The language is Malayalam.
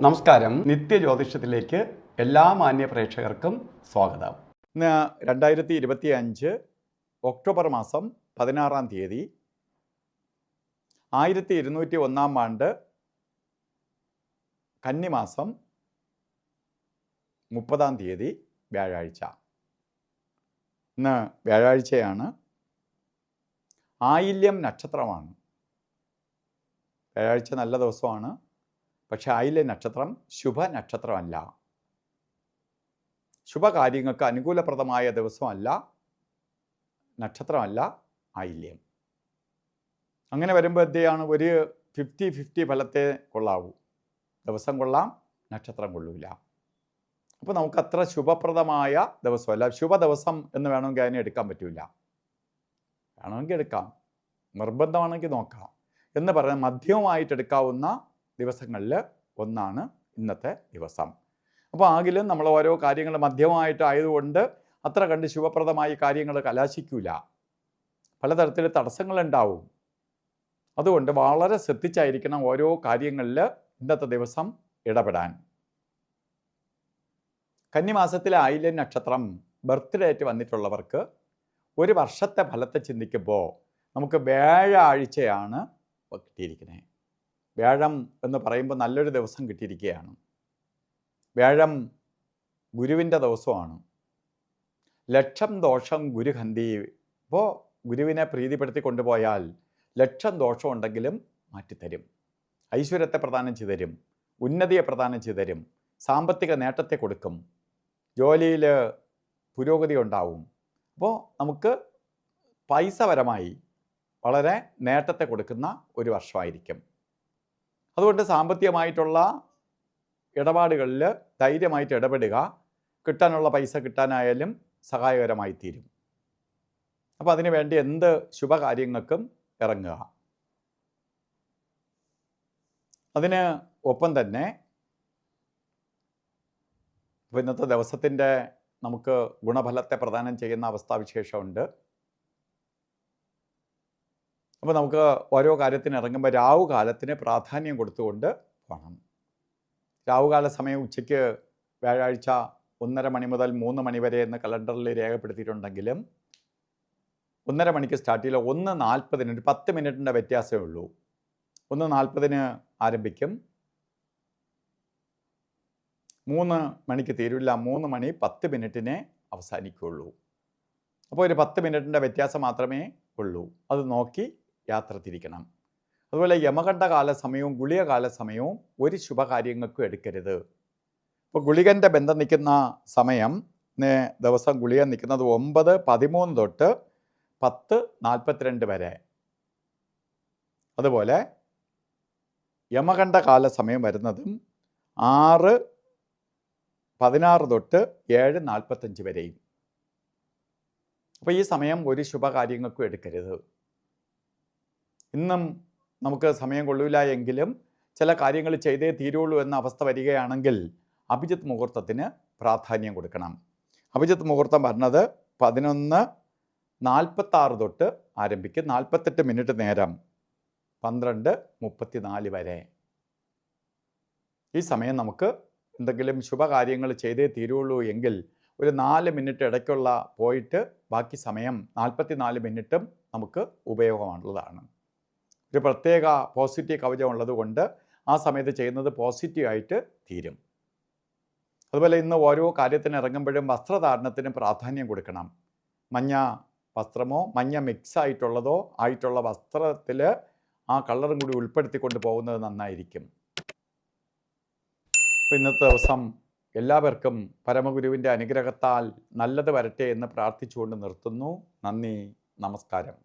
നമസ്കാരം. നിത്യജ്യോതിഷത്തിലേക്ക് എല്ലാ മാന്യ പ്രേക്ഷകർക്കും സ്വാഗതം. ഇന്ന് 2025 ഒക്ടോബർ മാസം 16-ാം തീയതി 1201 ആണ്ട് കന്നിമാസം 30-ാം തീയതി വ്യാഴാഴ്ച. ഇന്ന് വ്യാഴാഴ്ചയാണ്. ആയില്യം നക്ഷത്രമാണ്. വ്യാഴാഴ്ച നല്ല ദിവസമാണ്. പക്ഷെ ആയില്യ നക്ഷത്രം ശുഭ നക്ഷത്രമല്ല. ശുഭകാര്യങ്ങൾക്ക് അനുകൂലപ്രദമായ ദിവസമല്ല, നക്ഷത്രമല്ല ആയില്യം. അങ്ങനെ വരുമ്പോൾ എന്തെയാണ്, ഒരു 50-50 ഫലത്തെ കൊള്ളാവൂ. ദിവസം കൊള്ളാം, നക്ഷത്രം കൊള്ളൂല. അപ്പോൾ നമുക്ക് അത്ര ശുഭപ്രദമായ ദിവസമല്ല. ശുഭ ദിവസം എന്ന് വേണമെങ്കിൽ അതിനെ എടുക്കാൻ പറ്റില്ല. വേണമെങ്കിൽ എടുക്കാം, നിർബന്ധമാണെങ്കിൽ നോക്കാം എന്ന് പറഞ്ഞാൽ മധ്യമമായിട്ട് എടുക്കാവുന്ന ദിവസങ്ങളിൽ ഒന്നാണ് ഇന്നത്തെ ദിവസം. അപ്പോൾ ആകിലും നമ്മൾ ഓരോ കാര്യങ്ങൾ മധ്യമായിട്ടായതുകൊണ്ട് അത്ര കണ്ട് ശുഭപ്രദമായ കാര്യങ്ങൾ കലാശിക്കൂല. പലതരത്തിൽ തടസ്സങ്ങളുണ്ടാവും. അതുകൊണ്ട് വളരെ ശ്രദ്ധിച്ചായിരിക്കണം ഓരോ കാര്യങ്ങളിൽ ഇന്നത്തെ ദിവസം ഇടപെടാൻ. കന്നിമാസത്തിലെ ആയില്യം നക്ഷത്രം ബർത്ത്ഡേ ആയിട്ട് വന്നിട്ടുള്ളവർക്ക് ഒരു വർഷത്തെ ഫലത്തെ ചിന്തിക്കുമ്പോൾ നമുക്ക് വ്യാഴാഴ്ചയാണ് കിട്ടിയിരിക്കുന്നത്. വ്യാഴം എന്ന് പറയുമ്പോൾ നല്ലൊരു ദിവസം കിട്ടിയിരിക്കുകയാണ്. വ്യാഴം ഗുരുവിൻ്റെ ദിവസമാണ്. ലക്ഷം ദോഷം ഗുരുഹന്തി. ഇപ്പോൾ ഗുരുവിനെ പ്രീതിപ്പെടുത്തി കൊണ്ടുപോയാൽ ലക്ഷം ദോഷം ഉണ്ടെങ്കിലും മാറ്റിത്തരും. ഐശ്വര്യത്തെ പ്രദാനം ചെയ്തു തരും, ഉന്നതിയെ പ്രദാനം ചെയ്തു തരും, സാമ്പത്തിക നേട്ടത്തെ കൊടുക്കും, ജോലിയിൽ പുരോഗതി ഉണ്ടാവും. അപ്പോൾ നമുക്ക് പൈസപരമായി വളരെ നേട്ടത്തെ കൊടുക്കുന്ന ഒരു വർഷമായിരിക്കും. അതുകൊണ്ട് സാമ്പത്തികമായിട്ടുള്ള ഇടപാടുകളിൽ ധൈര്യമായിട്ട് ഇടപെടുക. കിട്ടാനുള്ള പൈസ കിട്ടാനായാലും സഹായകരമായി തീരും. അപ്പോൾ അതിനു വേണ്ടി എന്ത് ശുഭകാര്യങ്ങൾക്കും ഇറങ്ങുക. അതിന് ഒപ്പം തന്നെ ഇന്നത്തെ ദിവസത്തിൻ്റെ നമുക്ക് ഗുണഫലത്തെ പ്രദാനം ചെയ്യുന്ന അവസ്ഥാവിശേഷമുണ്ട്. അപ്പോൾ നമുക്ക് ഓരോ കാര്യത്തിന് ഇറങ്ങുമ്പോൾ രാവുകാലത്തിന് പ്രാധാന്യം കൊടുത്തുകൊണ്ട് പോകണം. രാവുകാല സമയം ഉച്ചയ്ക്ക് വ്യാഴാഴ്ച 1:30 മണി മുതൽ 3 മണി വരെ എന്ന് കലണ്ടറിൽ രേഖപ്പെടുത്തിയിട്ടുണ്ടെങ്കിലും 1:30 മണിക്ക് സ്റ്റാർട്ട് ചെയ്യില്ല. 1:40 ഒരു 10 മിനിറ്റിൻ്റെ വ്യത്യാസമേ ഉള്ളൂ. 1:40 ആരംഭിക്കും, 3 മണിക്ക് തീരില്ല. 3 മണി 10 മിനിറ്റിനെ അവസാനിക്കുകയുള്ളൂ. അപ്പോൾ ഒരു 10 മിനിറ്റിൻ്റെ വ്യത്യാസം മാത്രമേ ഉള്ളൂ. അത് നോക്കി യാത്ര തിരിക്കണം. അതുപോലെ യമകണ്ഠകാല സമയവും ഗുളികകാല സമയവും ഒരു ശുഭകാര്യങ്ങൾക്കും എടുക്കരുത്. ഇപ്പോൾ ഗുളികൻ്റെ ബന്ധം നിൽക്കുന്ന സമയം ദിവസം ഗുളിക നിൽക്കുന്നത് 9:13 തൊട്ട് 10:42 വരെ. അതുപോലെ യമകണ്ഠകാല സമയം വരുന്നതും 6:16 തൊട്ട് 7:45 വരെയും. അപ്പോൾ ഈ സമയം ഒരു ശുഭകാര്യങ്ങൾക്കും എടുക്കരുത്. ഇന്നും നമുക്ക് സമയം കൊള്ളൂല എങ്കിലും ചില കാര്യങ്ങൾ ചെയ്തേ തീരുള്ളൂ എന്ന അവസ്ഥ വരികയാണെങ്കിൽ അഭിജിത്ത് മുഹൂർത്തത്തിന് പ്രാധാന്യം കൊടുക്കണം. അഭിജിത്ത് മുഹൂർത്തം പറഞ്ഞത് 11:46 തൊട്ട് ആരംഭിക്കും, 48 മിനിറ്റ് നേരം 12:34 വരെ. ഈ സമയം നമുക്ക് എന്തെങ്കിലും ശുഭകാര്യങ്ങൾ ചെയ്തേ തീരുള്ളൂ എങ്കിൽ ഒരു 4 മിനിറ്റ് ഇടയ്ക്കുള്ള പോയിട്ട് ബാക്കി സമയം 44 മിനിറ്റും നമുക്ക് ഉപയോഗമുള്ളതാണ്. ഒരു പ്രത്യേക പോസിറ്റീവ് കവചം ഉള്ളതുകൊണ്ട് ആ സമയത്ത് ചെയ്യുന്നത് പോസിറ്റീവായിട്ട് തീരും. അതുപോലെ ഇന്ന് ഓരോ കാര്യത്തിന് ഇറങ്ങുമ്പോഴും വസ്ത്രധാരണത്തിന് പ്രാധാന്യം കൊടുക്കണം. മഞ്ഞ വസ്ത്രമോ മഞ്ഞ മിക്സ് ആയിട്ടുള്ളതോ ആയിട്ടുള്ള വസ്ത്രത്തിൽ ആ കളറും കൂടി ഉൾപ്പെടുത്തിക്കൊണ്ട് പോകുന്നത് നന്നായിരിക്കും. ഇന്നത്തെ ദിവസം എല്ലാവർക്കും പരമഗുരുവിൻ്റെ അനുഗ്രഹത്താൽ നല്ലത് വരട്ടെ എന്ന് പ്രാർത്ഥിച്ചുകൊണ്ട് നിർത്തുന്നു. നന്ദി, നമസ്കാരം.